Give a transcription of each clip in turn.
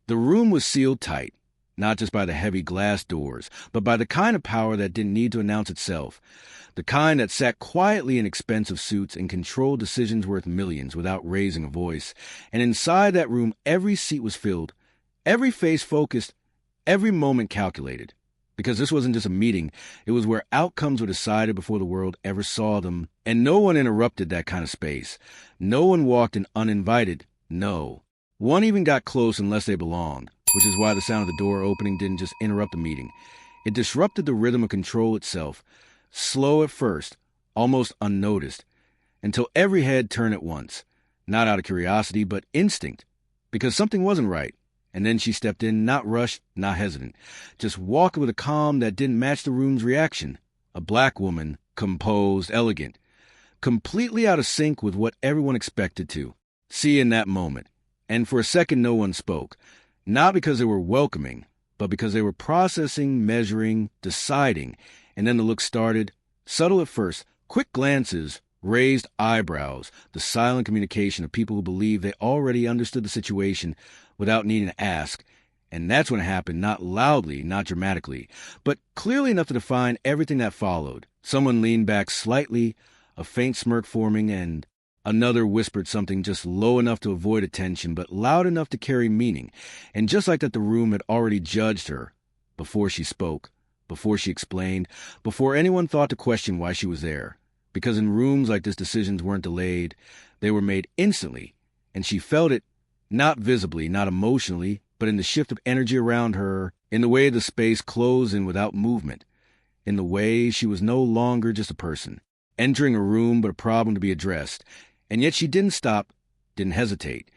The room was sealed tight, not just by the heavy glass doors, but by the kind of power that didn't need to announce itself, the kind that sat quietly in expensive suits and controlled decisions worth millions without raising a voice. And inside that room, every seat was filled, every face focused, every moment calculated. Because this wasn't just a meeting, it was where outcomes were decided before the world ever saw them, and no one interrupted that kind of space. No one walked in uninvited. No. One even got close unless they belonged, which is why the sound of the door opening didn't just interrupt the meeting. It disrupted the rhythm of control itself, slow at first, almost unnoticed, until every head turned at once, not out of curiosity, but instinct, because something wasn't right. And then she stepped in, not rushed, not hesitant, just walking with a calm that didn't match the room's reaction. A black woman, composed, elegant, completely out of sync with what everyone expected to see in that moment. And for a second, no one spoke, not because they were welcoming, but because they were processing, measuring, deciding. And then the look started, subtle at first, quick glances, raised eyebrows, the silent communication of people who believed they already understood the situation without needing to ask. And that's when it happened, not loudly, not dramatically, but clearly enough to define everything that followed. Someone leaned back slightly, a faint smirk forming, and another whispered something just low enough to avoid attention, but loud enough to carry meaning. And just like that, the room had already judged her before she spoke, before she explained, before anyone thought to question why she was there. Because in rooms like this, decisions weren't delayed. They were made instantly. And she felt it, not visibly, not emotionally, but in the shift of energy around her, in the way the space closed in without movement, in the way she was no longer just a person, entering a room but a problem to be addressed. And yet she didn't stop, didn't hesitate,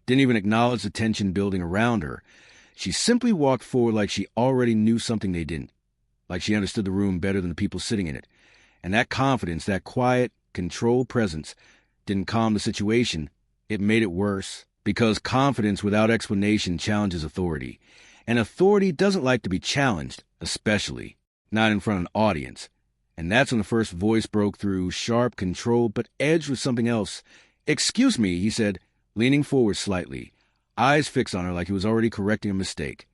didn't even acknowledge the tension building around her. She simply walked forward like she already knew something they didn't, like she understood the room better than the people sitting in it. And that confidence, that quiet, controlled presence, didn't calm the situation. It made it worse, because confidence without explanation challenges authority. And authority doesn't like to be challenged, especially not in front of an audience. And that's when the first voice broke through, sharp, controlled, but edged with something else. "Excuse me," he said, leaning forward slightly, eyes fixed on her like he was already correcting a mistake.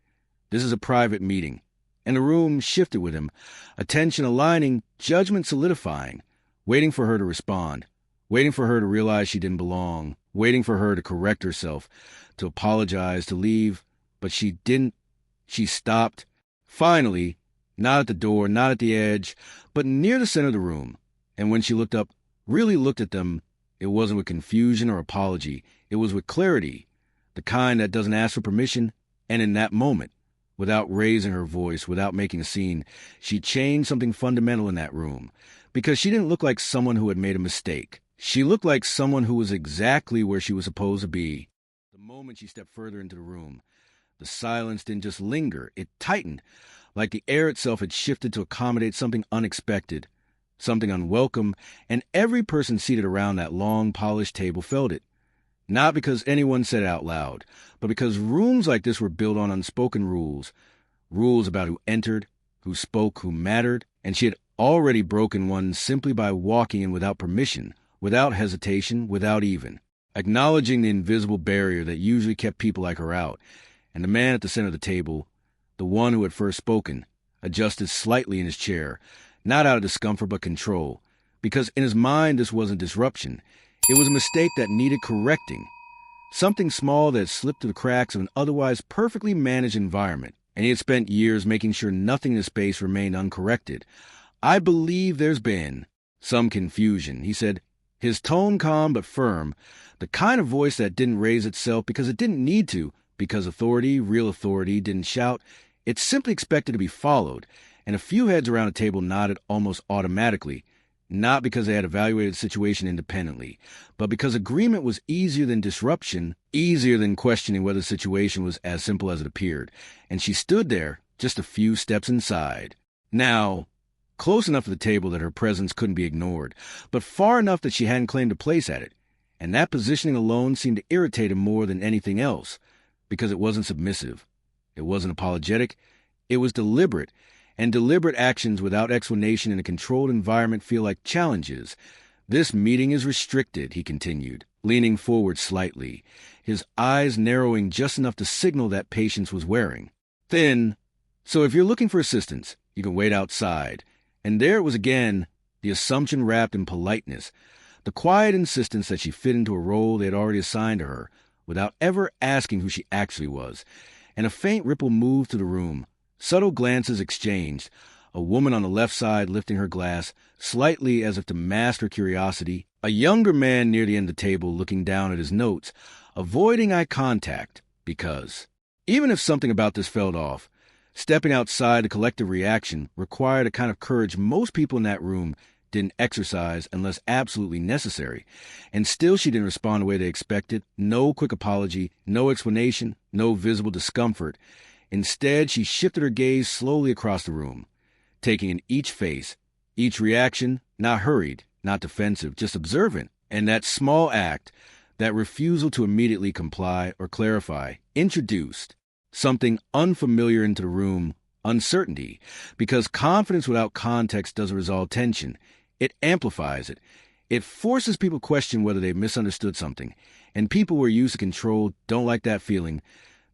"This is a private meeting." And the room shifted with him, attention aligning, judgment solidifying, waiting for her to respond, waiting for her to realize she didn't belong, waiting for her to correct herself, to apologize, to leave. But she didn't. She stopped. Finally, not at the door, not at the edge, but near the center of the room. And when she looked up, really looked at them, it wasn't with confusion or apology. It was with clarity, the kind that doesn't ask for permission. And in that moment, without raising her voice, without making a scene, she changed something fundamental in that room. Because she didn't look like someone who had made a mistake. She looked like someone who was exactly where she was supposed to be. The moment she stepped further into the room, the silence didn't just linger, it tightened, like the air itself had shifted to accommodate something unexpected, something unwelcome, and every person seated around that long, polished table felt it. Not because anyone said it out loud, but because rooms like this were built on unspoken rules, rules about who entered, who spoke, who mattered, and she had already broken one simply by walking in without permission, without hesitation, without even acknowledging the invisible barrier that usually kept people like her out. And the man at the center of the table, the one who had first spoken, adjusted slightly in his chair, not out of discomfort but control, because in his mind this wasn't disruption. It was a mistake that needed correcting, something small that slipped through the cracks of an otherwise perfectly managed environment, and he had spent years making sure nothing in the space remained uncorrected. "I believe there's been some confusion," he said, his tone calm but firm, the kind of voice that didn't raise itself because it didn't need to, because authority, real authority, didn't shout. It simply expected to be followed, and a few heads around the table nodded almost automatically, not because they had evaluated the situation independently, but because agreement was easier than disruption, easier than questioning whether the situation was as simple as it appeared. And she stood there, just a few steps inside. Now, close enough to the table that her presence couldn't be ignored, but far enough that she hadn't claimed a place at it. And that positioning alone seemed to irritate him more than anything else, because it wasn't submissive. It wasn't apologetic. It was deliberate. And deliberate actions without explanation in a controlled environment feel like challenges, This meeting is restricted, he continued, leaning forward slightly, his eyes narrowing just enough to signal that patience was wearing thin. So if you're looking for assistance, you can wait outside. And there it was again, the assumption wrapped in politeness, the quiet insistence that she fit into a role they had already assigned to her, without ever asking who she actually was. And a faint ripple moved through the room, subtle glances exchanged, a woman on the left side lifting her glass, slightly as if to mask her curiosity, a younger man near the end of the table looking down at his notes, avoiding eye contact, because, even if something about this felt off, stepping outside the collective reaction required a kind of courage most people in that room didn't exercise unless absolutely necessary. And still she didn't respond the way they expected. No quick apology, no explanation, no visible discomfort. Instead, she shifted her gaze slowly across the room, taking in each face, each reaction, not hurried, not defensive, just observant. And that small act, that refusal to immediately comply or clarify, introduced something unfamiliar into the room, uncertainty, because confidence without context doesn't resolve tension. It amplifies it. It forces people to question whether they've misunderstood something, and people who are used to control don't like that feeling.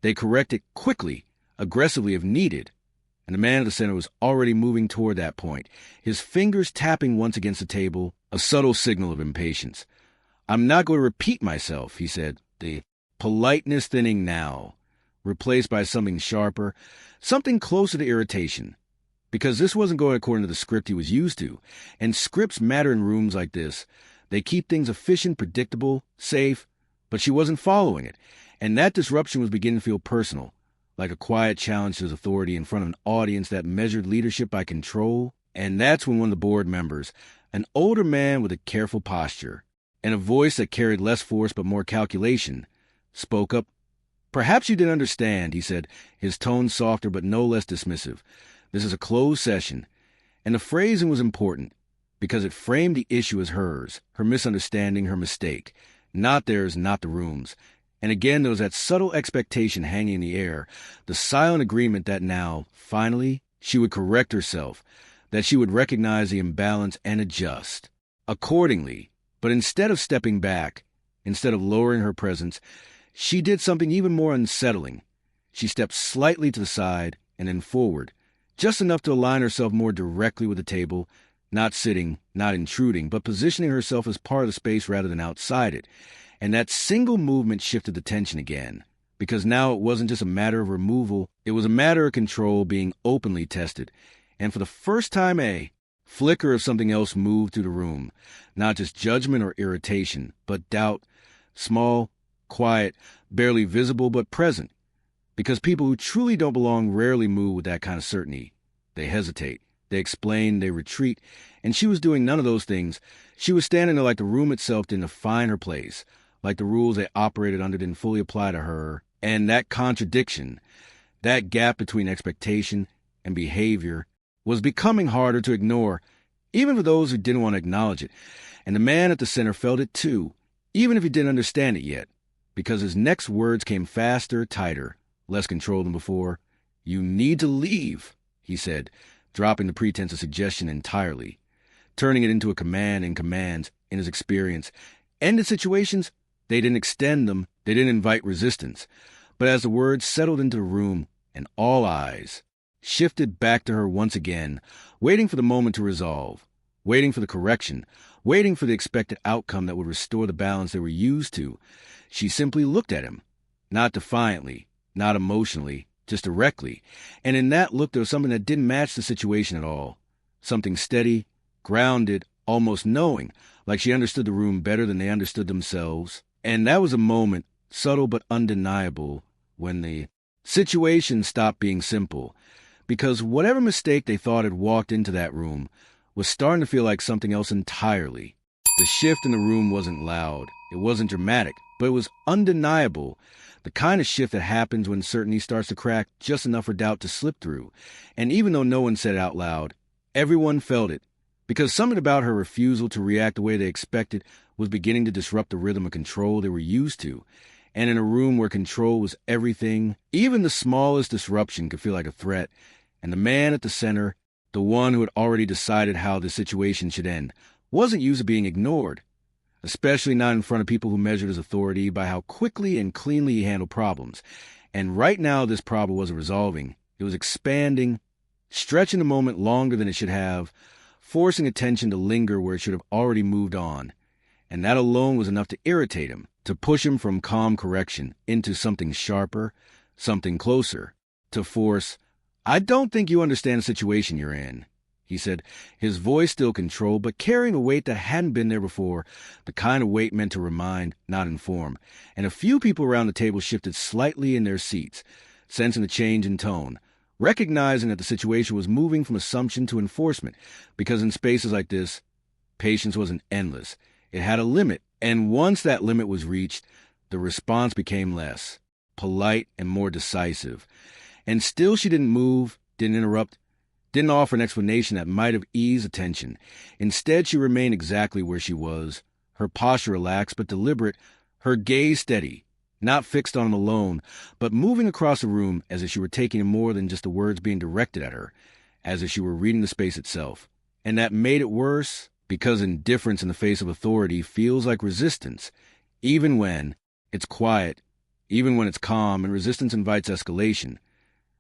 They correct it quickly, aggressively if needed. And the man at the center was already moving toward that point, his fingers tapping once against the table, a subtle signal of impatience. "I'm not going to repeat myself," he said, the politeness thinning now, replaced by something sharper, something closer to irritation. Because this wasn't going according to the script he was used to, and scripts matter in rooms like this. They keep things efficient, predictable, safe, but she wasn't following it, and that disruption was beginning to feel personal, like a quiet challenge to his authority in front of an audience that measured leadership by control. And that's when one of the board members, an older man with a careful posture, and a voice that carried less force but more calculation, spoke up. "Perhaps you didn't understand," he said, his tone softer but no less dismissive. "This is a closed session." And the phrasing was important, because it framed the issue as hers, her misunderstanding, her mistake. Not theirs, not the room's. And again there was that subtle expectation hanging in the air, the silent agreement that now, finally, she would correct herself, that she would recognize the imbalance and adjust accordingly. But instead of stepping back, instead of lowering her presence, she did something even more unsettling. She stepped slightly to the side and then forward, just enough to align herself more directly with the table, not sitting, not intruding, but positioning herself as part of the space rather than outside it. And that single movement shifted the tension again, because now it wasn't just a matter of removal, it was a matter of control being openly tested. And for the first time, a flicker of something else moved through the room, not just judgment or irritation, but doubt, small, quiet, barely visible but present. Because people who truly don't belong rarely move with that kind of certainty. They hesitate, they explain, they retreat, and she was doing none of those things. She was standing there like the room itself didn't define her place, like the rules they operated under didn't fully apply to her. And that contradiction, that gap between expectation and behavior, was becoming harder to ignore, even for those who didn't want to acknowledge it. And the man at the center felt it too, even if he didn't understand it yet, because his next words came faster, tighter, less controlled than before. "You need to leave," he said, dropping the pretense of suggestion entirely, turning it into a command in commands. In his experience, ended situations, they didn't extend them, they didn't invite resistance. But as the words settled into the room, and all eyes shifted back to her once again, waiting for the moment to resolve, waiting for the correction, waiting for the expected outcome that would restore the balance they were used to, she simply looked at him, not defiantly, not emotionally, just directly. And in that look there was something that didn't match the situation at all, something steady, grounded, almost knowing, like she understood the room better than they understood themselves. And that was a moment, subtle but undeniable, when the situation stopped being simple, because whatever mistake they thought had walked into that room was starting to feel like something else entirely. The shift in the room wasn't loud, it wasn't dramatic, but it was undeniable, the kind of shift that happens when certainty starts to crack just enough for doubt to slip through. And even though no one said it out loud, everyone felt it, because something about her refusal to react the way they expected was beginning to disrupt the rhythm of control they were used to. And in a room where control was everything, even the smallest disruption could feel like a threat. And the man at the center, the one who had already decided how the situation should end, wasn't used to being ignored, especially not in front of people who measured his authority by how quickly and cleanly he handled problems. And right now, this problem wasn't resolving. It was expanding, stretching the moment longer than it should have, forcing attention to linger where it should have already moved on. And that alone was enough to irritate him, to push him from calm correction into something sharper, something closer, to force, "I don't think you understand the situation you're in," he said, his voice still controlled, but carrying a weight that hadn't been there before, the kind of weight meant to remind, not inform. And a few people around the table shifted slightly in their seats, sensing the change in tone, recognizing that the situation was moving from assumption to enforcement, because in spaces like this, patience wasn't endless. It had a limit, and once that limit was reached, the response became less, polite and more decisive. And still she didn't move, didn't interrupt, didn't offer an explanation that might have eased attention. Instead, she remained exactly where she was, her posture relaxed but deliberate, her gaze steady, not fixed on him alone, but moving across the room as if she were taking in more than just the words being directed at her, as if she were reading the space itself. And that made it worse, because indifference in the face of authority feels like resistance, even when it's quiet, even when it's calm, and resistance invites escalation.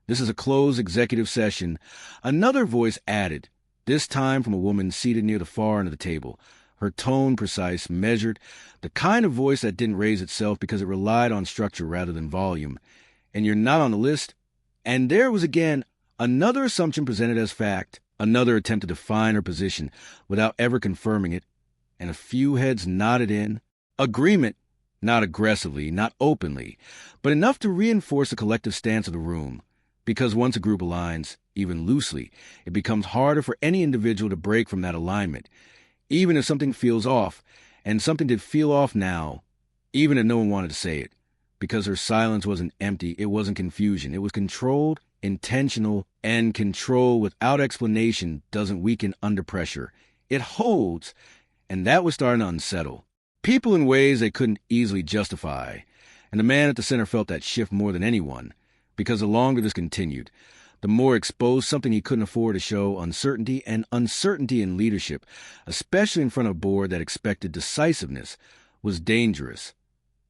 This is a closed executive session. Another voice added, this time from a woman seated near the far end of the table, her tone precise, measured, the kind of voice that didn't raise itself because it relied on structure rather than volume. "And you're not on the list?" And there was again another assumption presented as fact, another attempt to define her position without ever confirming it, and a few heads nodded in agreement, not aggressively, not openly, but enough to reinforce the collective stance of the room. Because once a group aligns, even loosely, it becomes harder for any individual to break from that alignment, even if something feels off, and something did feel off now, even if no one wanted to say it. Because her silence wasn't empty, it wasn't confusion, it was controlled, intentional, and control without explanation doesn't weaken under pressure. It holds, and that was starting to unsettle people in ways they couldn't easily justify. And the man at the center felt that shift more than anyone, because the longer this continued, the more exposed something he couldn't afford to show: uncertainty, and uncertainty in leadership, especially in front of a board that expected decisiveness, was dangerous.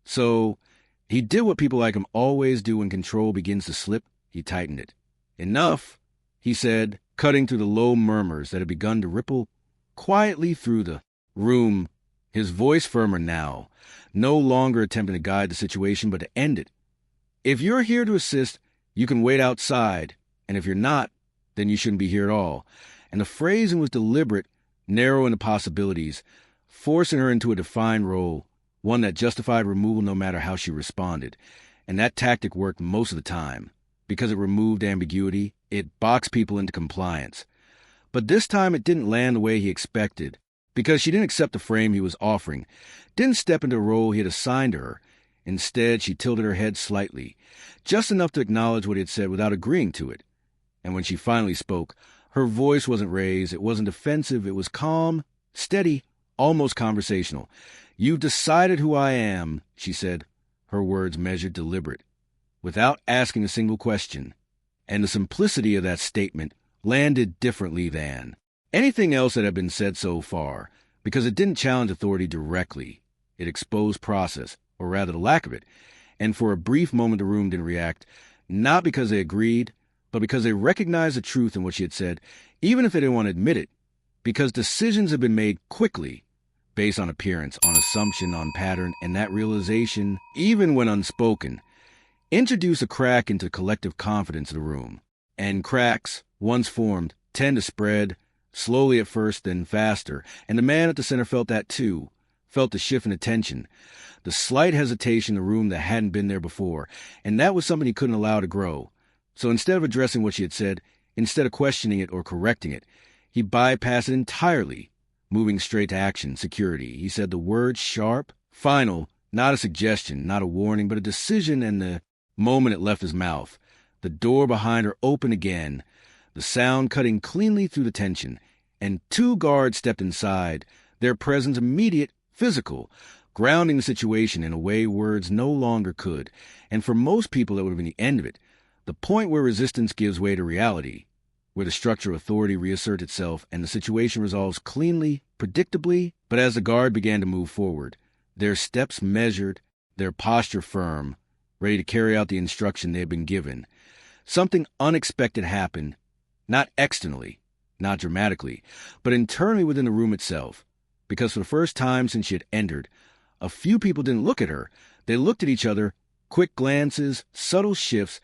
So he did what people like him always do when control begins to slip. He tightened it. "Enough," he said, cutting through the low murmurs that had begun to ripple quietly through the room, his voice firmer now, no longer attempting to guide the situation but to end it. "If you're here to assist, you can wait outside, and if you're not, then you shouldn't be here at all." And the phrasing was deliberate, narrowing the possibilities, forcing her into a defined role, one that justified removal no matter how she responded. And that tactic worked most of the time, because it removed ambiguity, it boxed people into compliance. But this time it didn't land the way he expected, because she didn't accept the frame he was offering, didn't step into the role he had assigned to her. Instead, she tilted her head slightly, just enough to acknowledge what he had said without agreeing to it. And when she finally spoke, her voice wasn't raised, it wasn't defensive, it was calm, steady, almost conversational. "You've decided who I am," she said, her words measured, deliberate, without asking a single question. And the simplicity of that statement landed differently than anything else that had been said so far, because it didn't challenge authority directly. It exposed process, or rather the lack of it. And for a brief moment the room didn't react, not because they agreed, but because they recognized the truth in what she had said, even if they didn't want to admit it. Because decisions have been made quickly, based on appearance, on assumption, on pattern, and that realization, even when unspoken, introduced a crack into collective confidence of the room. And cracks, once formed, tend to spread, slowly at first, then faster. And the man at the center felt that too, felt the shift in attention, the slight hesitation in the room that hadn't been there before, and that was something he couldn't allow to grow. So instead of addressing what she had said, instead of questioning it or correcting it, he bypassed it entirely, moving straight to action, security. He said the word sharp, final, not a suggestion, not a warning, but a decision, and the moment it left his mouth, the door behind her opened again, the sound cutting cleanly through the tension, and 2 guards stepped inside, their presence immediate, physical, grounding the situation in a way words no longer could. And for most people, that would have been the end of it, the point where resistance gives way to reality. where the structure of authority reasserts itself and the situation resolves cleanly, predictably. But as the guard began to move forward, their steps measured, their posture firm, ready to carry out the instruction they had been given, something unexpected happened, not externally, not dramatically, but internally within the room itself. Because for the first time since she had entered, a few people didn't look at her. They looked at each other, quick glances, subtle shifts,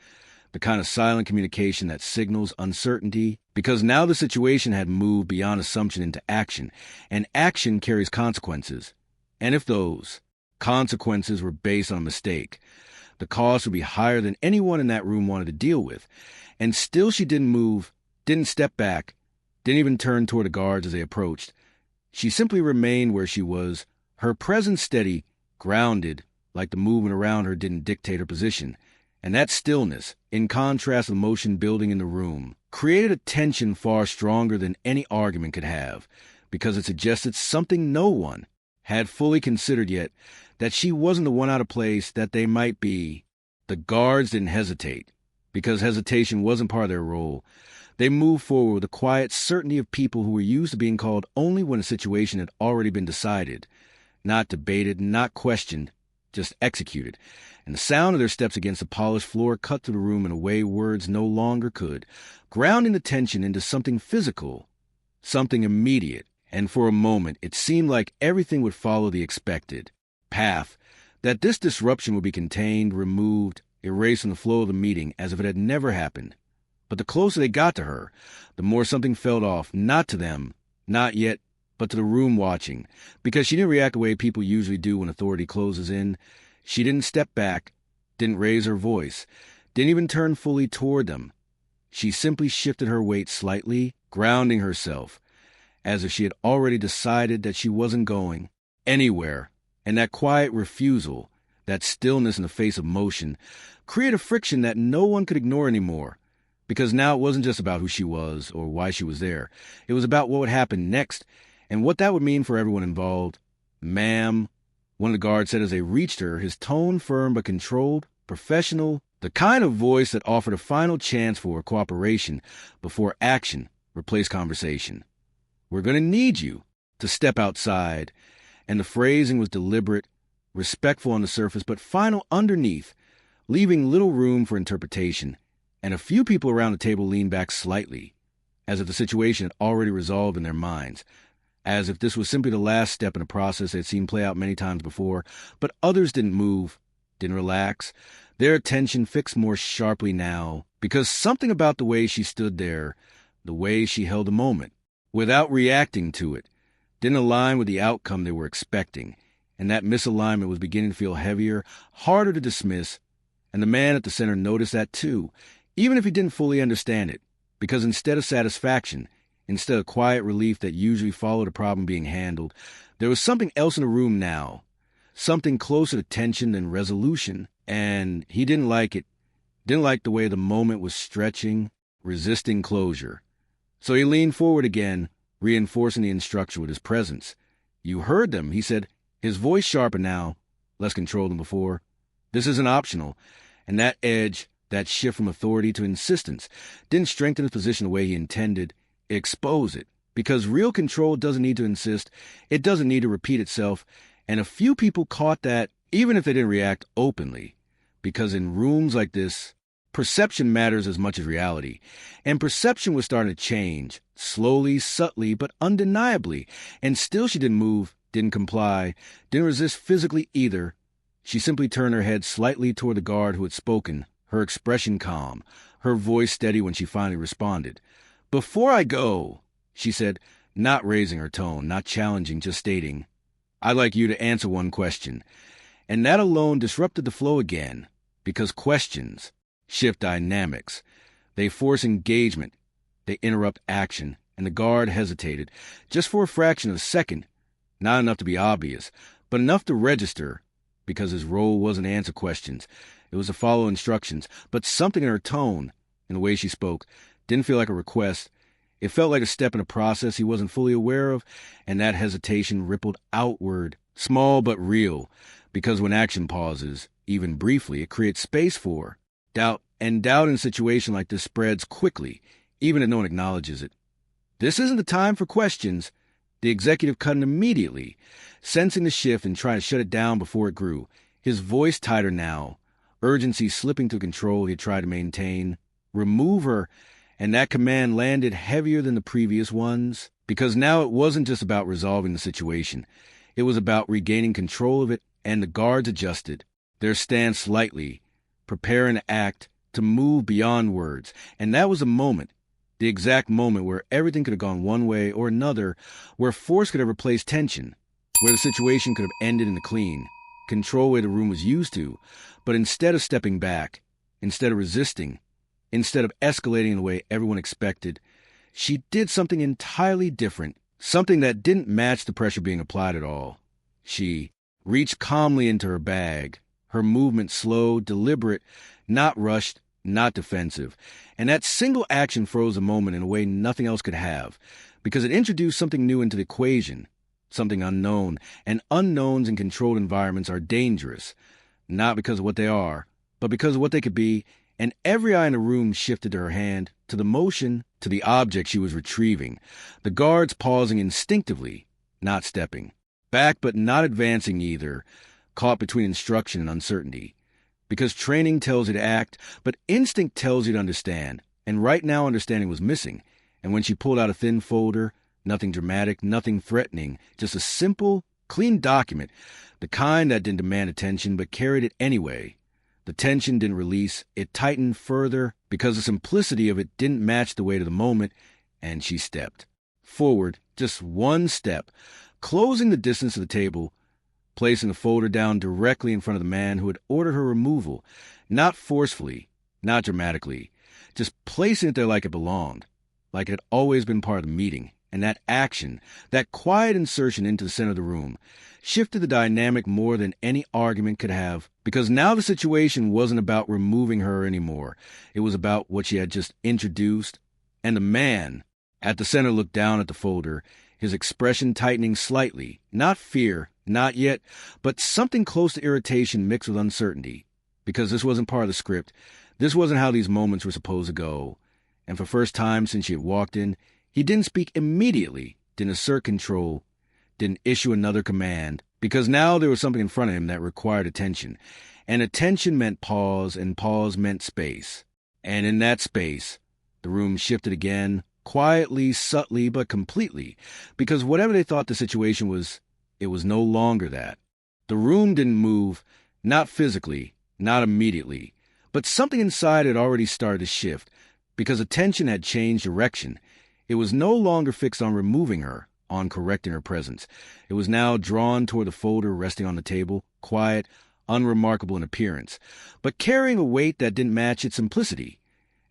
the kind of silent communication that signals uncertainty, because now the situation had moved beyond assumption into action, and action carries consequences. And if those consequences were based on a mistake, the cost would be higher than anyone in that room wanted to deal with. And still she didn't move, didn't step back, didn't even turn toward the guards as they approached. She simply remained where she was, her presence steady, grounded, like the movement around her didn't dictate her position. And that stillness, in contrast to the motion building in the room, created a tension far stronger than any argument could have, because it suggested something no one had fully considered yet, that she wasn't the one out of place that they might be. The guards didn't hesitate, because hesitation wasn't part of their role. They moved forward with the quiet certainty of people who were used to being called only when a situation had already been decided, not debated, not questioned, just executed. And the sound of their steps against the polished floor cut through the room in a way words no longer could, grounding the tension into something physical, something immediate. And for a moment, it seemed like everything would follow the expected path, that this disruption would be contained, removed, erased from the flow of the meeting as if it had never happened. But the closer they got to her, the more something felt off, not to them, not yet, but to the room watching, because she didn't react the way people usually do when authority closes in. She didn't step back, didn't raise her voice, didn't even turn fully toward them. She simply shifted her weight slightly, grounding herself, as if she had already decided that she wasn't going anywhere. And that quiet refusal, that stillness in the face of motion, created a friction that no one could ignore anymore. Because now it wasn't just about who she was or why she was there. It was about what would happen next and what that would mean for everyone involved. "Ma'am," one of the guards said as they reached her, his tone firm but controlled, professional, the kind of voice that offered a final chance for cooperation before action replaced conversation. "We're going to need you to step outside." And the phrasing was deliberate, respectful on the surface, but final underneath, leaving little room for interpretation. And a few people around the table leaned back slightly, as if the situation had already resolved in their minds, as if this was simply the last step in a process they'd seen play out many times before. But others didn't move, didn't relax, their attention fixed more sharply now, because something about the way she stood there, the way she held the moment, without reacting to it, didn't align with the outcome they were expecting. And that misalignment was beginning to feel heavier, harder to dismiss. And the man at the center noticed that too, even if he didn't fully understand it, because instead of satisfaction, instead of quiet relief that usually followed a problem being handled, there was something else in the room now, something closer to tension than resolution, and he didn't like it, didn't like the way the moment was stretching, resisting closure. So he leaned forward again, reinforcing the instruction with his presence. "You heard them," he said, his voice sharper now, less controlled than before. "This isn't optional." And that edge, that shift from authority to insistence, didn't strengthen his position the way he intended. It exposed it, because real control doesn't need to insist. It doesn't need to repeat itself. And a few people caught that, even if they didn't react openly, because in rooms like this, perception matters as much as reality. And perception was starting to change, slowly, subtly, but undeniably. And still she didn't move, didn't comply, didn't resist physically either. She simply turned her head slightly toward the guard who had spoken, her expression calm, her voice steady when she finally responded. "Before I go," she said, not raising her tone, not challenging, just stating, "I'd like you to answer one question." And that alone disrupted the flow again, because questions shift dynamics. They force engagement. They interrupt action. And the guard hesitated, just for a fraction of a second, not enough to be obvious, but enough to register, because his role wasn't to answer questions. It was to follow instructions. But something in her tone, in the way she spoke, didn't feel like a request. It felt like a step in a process he wasn't fully aware of, and that hesitation rippled outward, small but real, because when action pauses, even briefly, it creates space for doubt. And doubt in a situation like this spreads quickly, even if no one acknowledges it. This isn't the time for questions. The executive cut in immediately, sensing the shift and trying to shut it down before it grew, his voice tighter now, urgency slipping to control he had tried to maintain. Remove her, and that command landed heavier than the previous ones, because now it wasn't just about resolving the situation. It was about regaining control of it, and the guards adjusted, their stance slightly, preparing to act, to move beyond words, and that was a moment. The exact moment where everything could have gone one way or another, where force could have replaced tension, where the situation could have ended in the clean, control where the room was used to. But instead of stepping back, instead of resisting, instead of escalating in the way everyone expected, she did something entirely different, something that didn't match the pressure being applied at all. She reached calmly into her bag, her movement slow, deliberate, not rushed, not defensive, and that single action froze a moment in a way nothing else could have, because it introduced something new into the equation, something unknown, and unknowns in controlled environments are dangerous, not because of what they are, but because of what they could be, and every eye in the room shifted to her hand, to the motion, to the object she was retrieving, the guards pausing instinctively, not stepping, back but not advancing either, caught between instruction and uncertainty. Because training tells you to act, but instinct tells you to understand. And right now understanding was missing. And when she pulled out a thin folder, nothing dramatic, nothing threatening, just a simple, clean document, the kind that didn't demand attention but carried it anyway. The tension didn't release, it tightened further because the simplicity of it didn't match the weight of the moment, and she stepped forward, just one step, closing the distance of the table, placing the folder down directly in front of the man who had ordered her removal, not forcefully, not dramatically, just placing it there like it belonged, like it had always been part of the meeting. And that action, that quiet insertion into the center of the room, shifted the dynamic more than any argument could have, because now the situation wasn't about removing her anymore. It was about what she had just introduced. And the man at the center looked down at the folder, his expression tightening slightly, not fear, not yet, but something close to irritation mixed with uncertainty, because this wasn't part of the script. This wasn't how these moments were supposed to go. And for the first time since she had walked in, he didn't speak immediately, didn't assert control, didn't issue another command, because now there was something in front of him that required attention. And attention meant pause, and pause meant space. And in that space, the room shifted again, quietly, subtly, but completely, because whatever they thought the situation was, it was no longer that. The room didn't move, not physically, not immediately, but something inside had already started to shift, because attention had changed direction. It was no longer fixed on removing her, on correcting her presence. It was now drawn toward the folder resting on the table, quiet, unremarkable in appearance, but carrying a weight that didn't match its simplicity.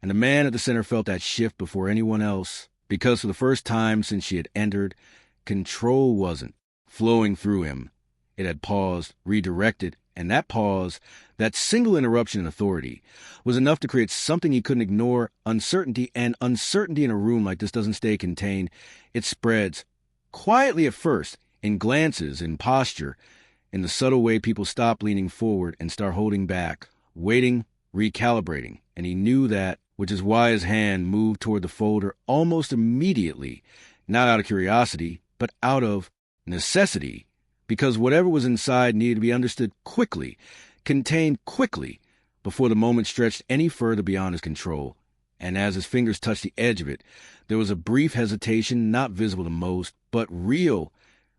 And the man at the center felt that shift before anyone else, because for the first time since she had entered, control wasn't flowing through him. It had paused, redirected, and that pause, that single interruption in authority, was enough to create something he couldn't ignore, uncertainty, and uncertainty in a room like this doesn't stay contained. It spreads, quietly at first, in glances, in posture, in the subtle way people stop leaning forward and start holding back, waiting, recalibrating, and he knew that, which is why his hand moved toward the folder almost immediately, not out of curiosity, but out of necessity, because whatever was inside needed to be understood quickly, contained quickly, before the moment stretched any further beyond his control. And as his fingers touched the edge of it, there was a brief hesitation, not visible to most, but real,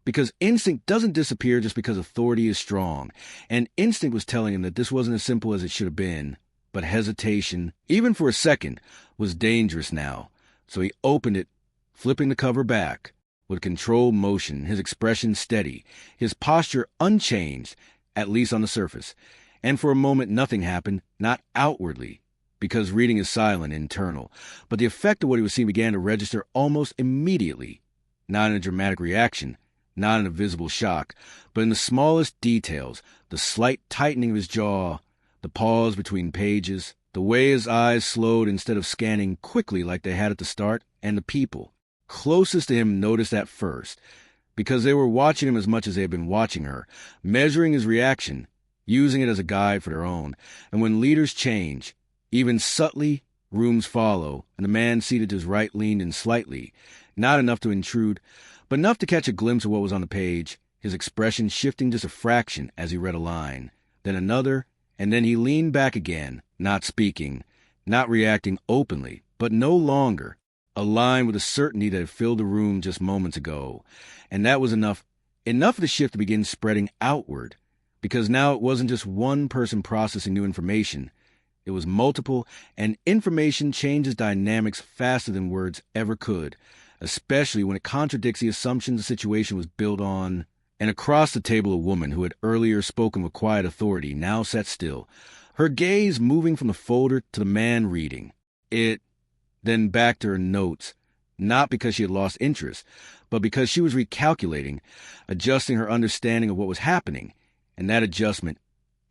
because instinct doesn't disappear just because authority is strong, and instinct was telling him that this wasn't as simple as it should have been. But hesitation, even for a second, was dangerous now, so he opened it, flipping the cover back. With controlled motion, his expression steady, his posture unchanged, at least on the surface. And for a moment nothing happened, not outwardly, because reading is silent, internal. But the effect of what he was seeing began to register almost immediately, not in a dramatic reaction, not in a visible shock, but in the smallest details, the slight tightening of his jaw, the pause between pages, the way his eyes slowed instead of scanning quickly like they had at the start, and the people closest to him noticed that first, because they were watching him as much as they had been watching her, measuring his reaction, using it as a guide for their own. And when leaders change, even subtly, Rooms follow, and the man seated to his right leaned in slightly, not enough to intrude, but enough to catch a glimpse of what was on the page, his expression shifting just a fraction as he read a line, then another, and then he leaned back again, not speaking, not reacting openly, but no longer, aligned with the certainty that had filled the room just moments ago. And that was enough of the shift to begin spreading outward, because now it wasn't just one person processing new information. It was multiple, and information changes dynamics faster than words ever could, especially when it contradicts the assumptions the situation was built on. And across the table, a woman who had earlier spoken with quiet authority now sat still, her gaze moving from the folder to the man reading it, then back to her notes, not because she had lost interest, but because she was recalculating, adjusting her understanding of what was happening. And that adjustment,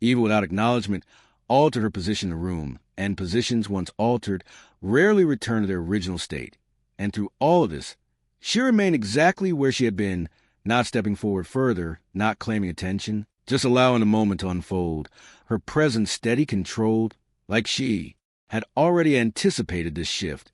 even without acknowledgement, altered her position in the room, and positions once altered rarely return to their original state. And through all of this, she remained exactly where she had been, not stepping forward further, not claiming attention, just allowing the moment to unfold, her presence steady, controlled, like she had already anticipated this shift,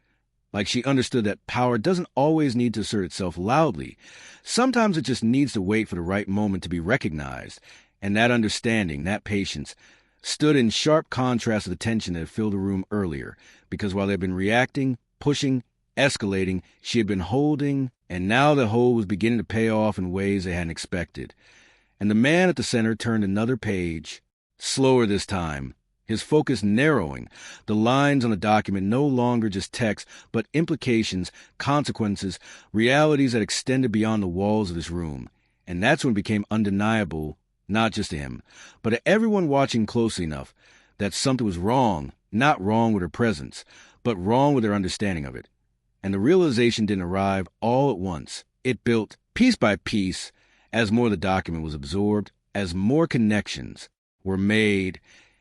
like she understood that power doesn't always need to assert itself loudly. Sometimes it just needs to wait for the right moment to be recognized, and that understanding, that patience, stood in sharp contrast to the tension that had filled the room earlier, because while they had been reacting, pushing, escalating, she had been holding, and now the hold was beginning to pay off in ways they hadn't expected. And the man at the center turned another page, slower this time, his focus narrowing, the lines on the document no longer just text, but implications, consequences, realities that extended beyond the walls of this room. And that's when it became undeniable, not just to him, but to everyone watching closely enough, that something was wrong, not wrong with her presence, but wrong with her understanding of it. And the realization didn't arrive all at once. It built, piece by piece, as more of the document was absorbed, as more connections were made,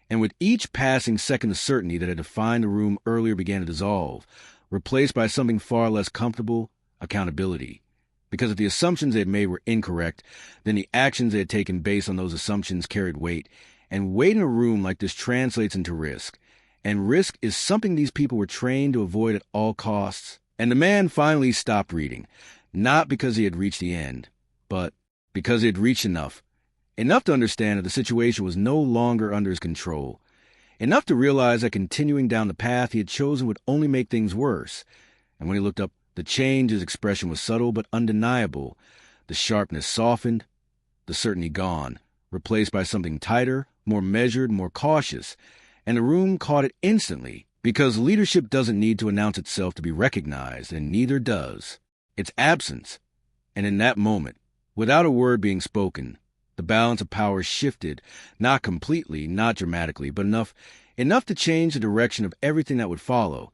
and with each passing second the certainty that had defined the room earlier began to dissolve, replaced by something far less comfortable, accountability. Because if the assumptions they had made were incorrect, then the actions they had taken based on those assumptions carried weight, and weight in a room like this translates into risk. And risk is something these people were trained to avoid at all costs. And the man finally stopped reading, not because he had reached the end, but because he had reached enough to understand that the situation was no longer under his control, enough to realize that continuing down the path he had chosen would only make things worse. And when he looked up, the change in his expression was subtle but undeniable. The sharpness softened, the certainty gone, replaced by something tighter, more measured, more cautious. And the room caught it instantly, because leadership doesn't need to announce itself to be recognized, and neither does its absence. And in that moment, without a word being spoken, the balance of power shifted, not completely, not dramatically, but enough to change the direction of everything that would follow.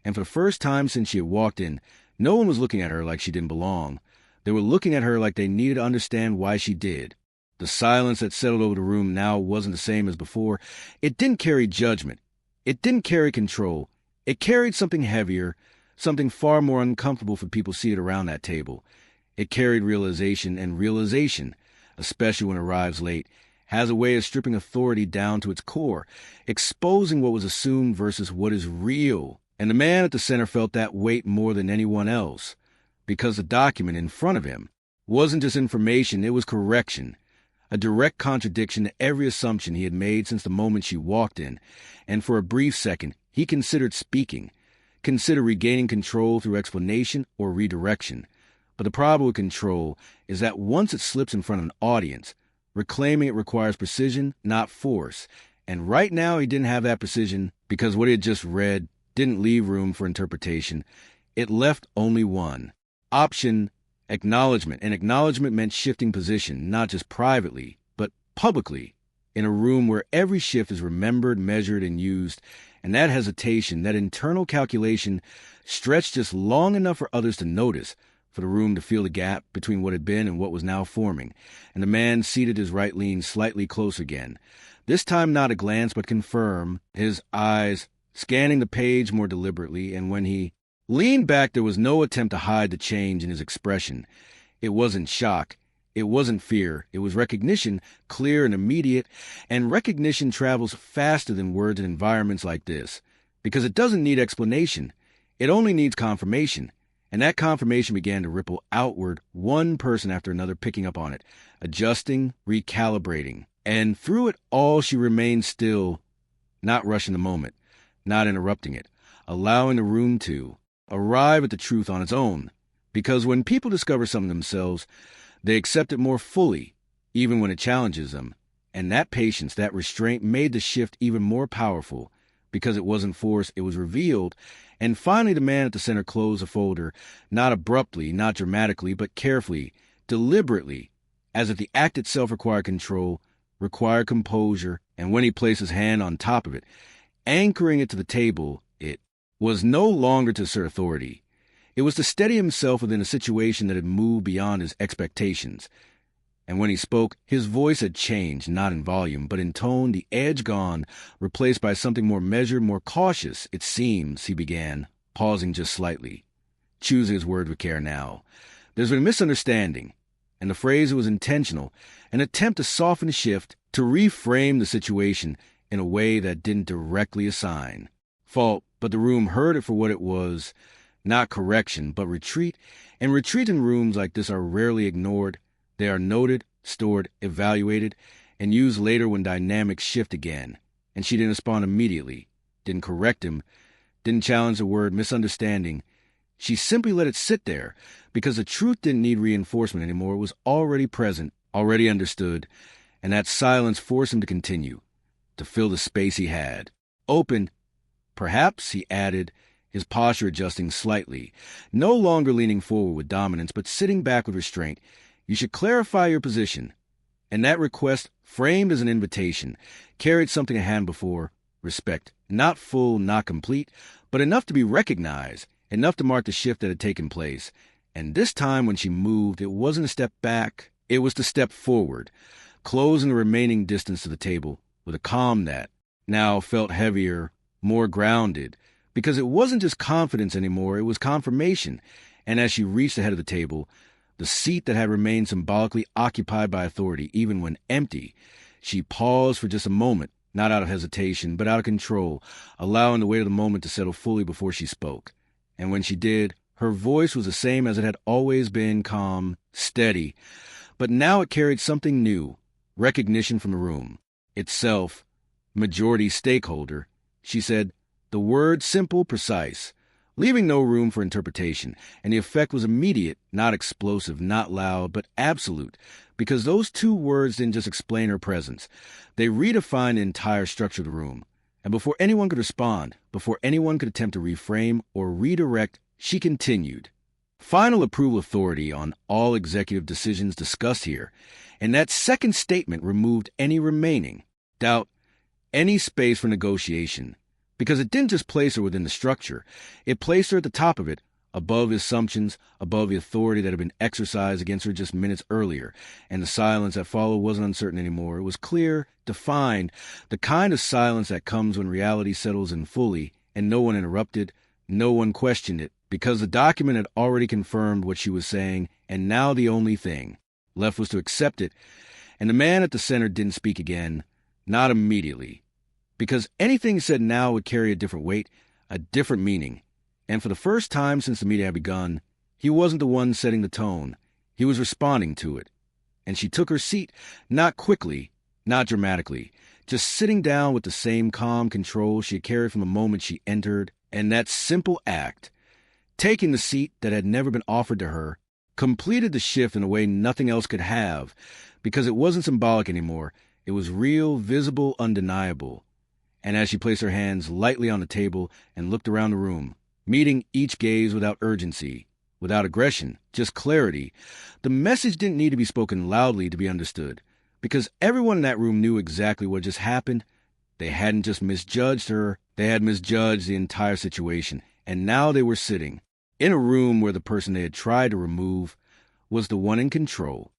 And for the first time since she had walked in, no one was looking at her like she didn't belong. They were looking at her like they needed to understand why she did. The silence that settled over the room now wasn't the same as before. It didn't carry judgment. It didn't carry control. It carried something heavier, something far more uncomfortable for people seated around that table. It carried realization, and realization, especially when it arrives late, has a way of stripping authority down to its core, exposing what was assumed versus what is real. And the man at the center felt that weight more than anyone else, because the document in front of him wasn't just information, it was correction, a direct contradiction to every assumption he had made since the moment she walked in. And for a brief second, he considered speaking, considered regaining control through explanation or redirection. But the problem with control is that once it slips in front of an audience, reclaiming it requires precision, not force. And right now he didn't have that precision, because what he had just read didn't leave room for interpretation. It left only one option: acknowledgement. And acknowledgement meant shifting position, not just privately, but publicly, in a room where every shift is remembered, measured, and used. And that hesitation, that internal calculation, stretched just long enough for others to notice, for the room to feel the gap between what had been and what was now forming. And the man seated his right leaned slightly closer again, this time not a glance but confirm, his eyes scanning the page more deliberately. And when he leaned back, there was no attempt to hide the change in his expression. It wasn't shock, it wasn't fear, it was recognition, clear and immediate. And recognition travels faster than words in environments like this, because it doesn't need explanation. It only needs confirmation. And that confirmation began to ripple outward, one person after another picking up on it, adjusting, recalibrating. And through it all, she remained still, not rushing the moment, not interrupting it, allowing the room to arrive at the truth on its own. Because when people discover something themselves, they accept it more fully, even when it challenges them. And that patience, that restraint made the shift even more powerful. Because it wasn't forced, it was revealed. And finally, the man at the center closed the folder, not abruptly, not dramatically, but carefully, deliberately, as if the act itself required control, required composure, and when he placed his hand on top of it, anchoring it to the table, it was no longer to assert authority. It was to steady himself within a situation that had moved beyond his expectations. And when he spoke, his voice had changed, not in volume, but in tone, the edge gone, replaced by something more measured, more cautious. It seems, he began, pausing just slightly, choosing his word with care now. There's been a misunderstanding, and the phrase was intentional, an attempt to soften the shift, to reframe the situation in a way that didn't directly assign fault, but the room heard it for what it was, not correction, but retreat. And retreat in rooms like this are rarely ignored. They are noted, stored, evaluated, and used later when dynamics shift again. And she didn't respond immediately, didn't correct him, didn't challenge the word misunderstanding. She simply let it sit there, because the truth didn't need reinforcement anymore. It was already present, already understood, and that silence forced him to continue, to fill the space he had. Open, perhaps, he added, his posture adjusting slightly, no longer leaning forward with dominance, but sitting back with restraint. You should clarify your position. And that request, framed as an invitation, carried something it hadn't before, respect. Not full, not complete, but enough to be recognized, enough to mark the shift that had taken place. And this time when she moved, it wasn't a step back, it was to step forward, closing the remaining distance to the table with a calm that now felt heavier, more grounded, because it wasn't just confidence anymore, it was confirmation. And as she reached the head of the table, the seat that had remained symbolically occupied by authority, even when empty, she paused for just a moment, not out of hesitation, but out of control, allowing the weight of the moment to settle fully before she spoke. And when she did, her voice was the same as it had always been, calm, steady, but now it carried something new, recognition from the room itself, majority stakeholder. She said, the word simple, precise, leaving no room for interpretation, and the effect was immediate, not explosive, not loud, but absolute, because those two words didn't just explain her presence. They redefined the entire structure of the room. And before anyone could respond, before anyone could attempt to reframe or redirect, she continued. Final approval authority on all executive decisions discussed here, and that second statement removed any remaining doubt, any space for negotiation. Because it didn't just place her within the structure, it placed her at the top of it, above the assumptions, above the authority that had been exercised against her just minutes earlier. And the silence that followed wasn't uncertain anymore. It was clear, defined, the kind of silence that comes when reality settles in fully, and no one interrupted, no one questioned it, because the document had already confirmed what she was saying, and now the only thing left was to accept it. And the man at the center didn't speak again, not immediately. Because anything said now would carry a different weight, a different meaning. And for the first time since the meeting had begun, he wasn't the one setting the tone. He was responding to it. And she took her seat, not quickly, not dramatically, just sitting down with the same calm control she had carried from the moment she entered. And that simple act, taking the seat that had never been offered to her, completed the shift in a way nothing else could have, because it wasn't symbolic anymore. It was real, visible, undeniable. And as she placed her hands lightly on the table and looked around the room, meeting each gaze without urgency, without aggression, just clarity, the message didn't need to be spoken loudly to be understood, because everyone in that room knew exactly what just happened. They hadn't just misjudged her, they had misjudged the entire situation, and now they were sitting in a room where the person they had tried to remove was the one in control.